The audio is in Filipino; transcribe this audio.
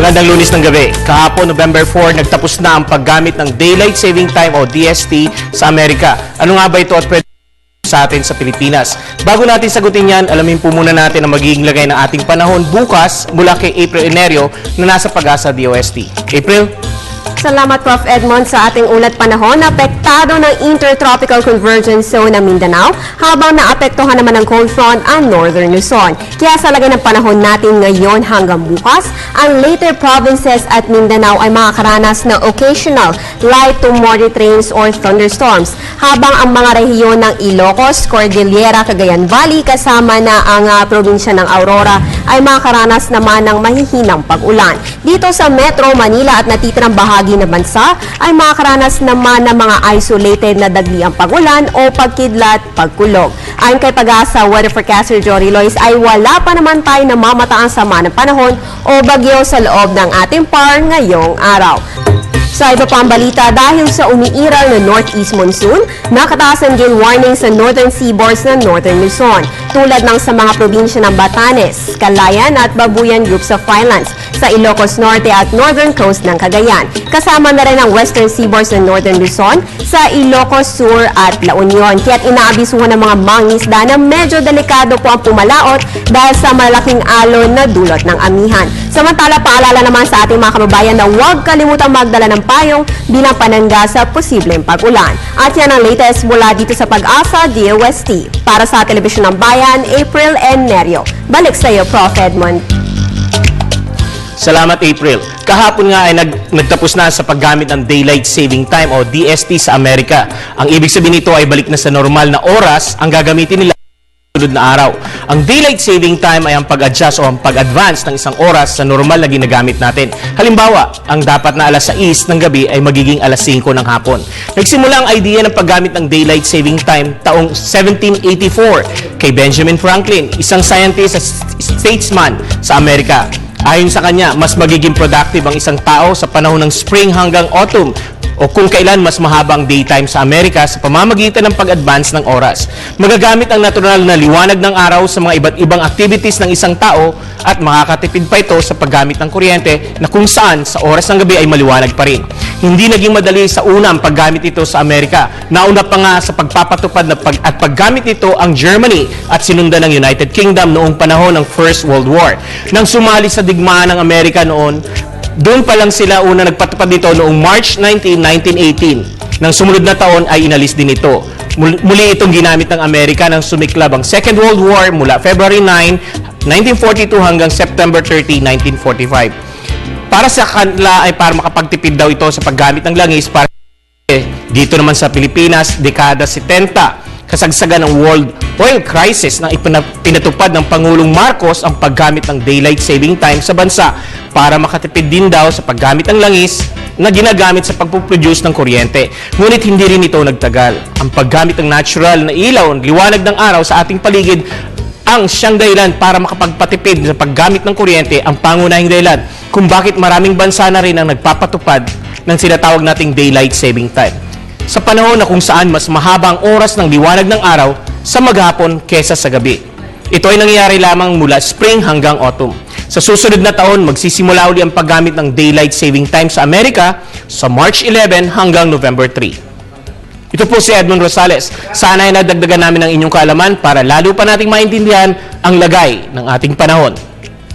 Magandang Lunes ng gabi. Kahapon, November 4, nagtapos na ang paggamit ng Daylight Saving Time o DST sa Amerika. Ano nga ba ito at pwede sa atin sa Pilipinas? Bago natin sagutin yan, alamin po muna natin ang magiging lagay ng ating panahon bukas mula kay April Enerio na nasa Pag-asa DOST. April? Salamat Prof. Edmond sa ating ulat panahon. Apektado ng Intertropical Convergence Zone ng Mindanao habang naapektuhan naman ng cold front ang Northern Luzon. Kaya sa lagay ng panahon natin ngayon hanggang bukas, ang later provinces at Mindanao ay makakaranas ng occasional light to moderate rains or thunderstorms. Habang ang mga rehiyon ng Ilocos, Cordillera, Cagayan Valley kasama na ang probinsya ng Aurora ay makakaranas naman ng mahihinang pag-ulan. Dito sa Metro Manila at natitirang bahagi na bansa ay makakaranas naman ng mga isolated na dagliang pag-ulan o pagkidlat, pagkulog. Ayon kay Pag-asa Weather Forecaster Jory Lois ay wala pa naman tayo namamataang sama ng panahon o bagyo sa loob ng ating par ngayong araw. Sa iba pang balita, dahil sa umiiral na northeast monsoon, nakataasan din warning sa northern seaboards ng Northern Luzon, tulad ng sa mga probinsya ng Batanes, Calayan at Babuyan groups of islands, sa Ilocos Norte at northern coast ng Cagayan. Kasama na rin ang western seaboards ng Northern Luzon, sa Ilocos Sur at La Union. Kaya't inaabisuhan ng mga mangingisda na medyo delikado po ang pumalaot dahil sa malaking alon na dulot ng amihan. Samantala, paalala naman sa ating mga kababayan na huwag kalimutang magdala ng payong bilang panangga sa posibleng pag-ulan. At yan ang latest mula dito sa Pag-asa DOST. Para sa Telebisyon ng Bayan, April Enerio. Balik sa iyo, Prof. Edmond. Salamat, April. Kahapon nga ay nagtapos na sa paggamit ng Daylight Saving Time o DST sa Amerika. Ang ibig sabihin nito ay balik na sa normal na oras ang gagamitin nila sunod na araw. Ang Daylight Saving Time ay ang pag-adjust o ang pag-advance ng isang oras sa normal na ginagamit natin. Halimbawa, ang dapat na alas 6 ng gabi ay magiging alas 5 ng hapon. Nagsimula ang idea ng paggamit ng Daylight Saving Time taong 1784 kay Benjamin Franklin, isang scientist at statesman sa Amerika. Ayon sa kanya, mas magiging productive ang isang tao sa panahon ng spring hanggang autumn o kung kailan mas mahaba ang daytime sa Amerika sa pamamagitan ng pag-advance ng oras. Magagamit ang natural na liwanag ng araw sa mga iba't ibang activities ng isang tao at makakatipid pa ito sa paggamit ng kuryente na kung saan sa oras ng gabi ay maliwanag pa rin. Hindi naging madali sa una ang paggamit ito sa Amerika. Nauna pa nga sa pagpapatupad at paggamit nito ang Germany at sinundan ng United Kingdom noong panahon ng First World War. Nang sumali sa digmaan ng Amerika noon, doon pa lang sila una nagpatupad dito noong March 19, 1918. Nang sumunod na taon ay inalis din ito. Muli itong ginamit ng Amerika nang sumiklab ang Second World War mula February 9, 1942 hanggang September 30, 1945. Para sa kanila ay para makapagtipid daw ito sa paggamit ng langis para dito naman sa Pilipinas, dekada 70. Kasagsagan ng world oil crisis na pinatupad ng Pangulong Marcos ang paggamit ng Daylight Saving Time sa bansa para makatipid din daw sa paggamit ng langis na ginagamit sa pagpuproduce ng kuryente. Ngunit hindi rin ito nagtagal. Ang paggamit ng natural na ilaw, liwanag ng araw sa ating paligid ang siyang dahilan para makapagpatipid sa paggamit ng kuryente, ang pangunahing dahilan kung bakit maraming bansa na rin ang nagpapatupad ng sinatawag nating Daylight Saving Time. Sa panahon na kung saan mas mahaba ang oras ng liwanag ng araw sa maghapon kesa sa gabi. Ito ay nangyayari lamang mula spring hanggang autumn. Sa susunod na taon, magsisimula uli ang paggamit ng Daylight Saving Time sa Amerika sa March 11 hanggang November 3. Ito po si Edmond Rosales. Sana ay nadagdagan namin ang inyong kaalaman para lalo pa nating maintindihan ang lagay ng ating panahon.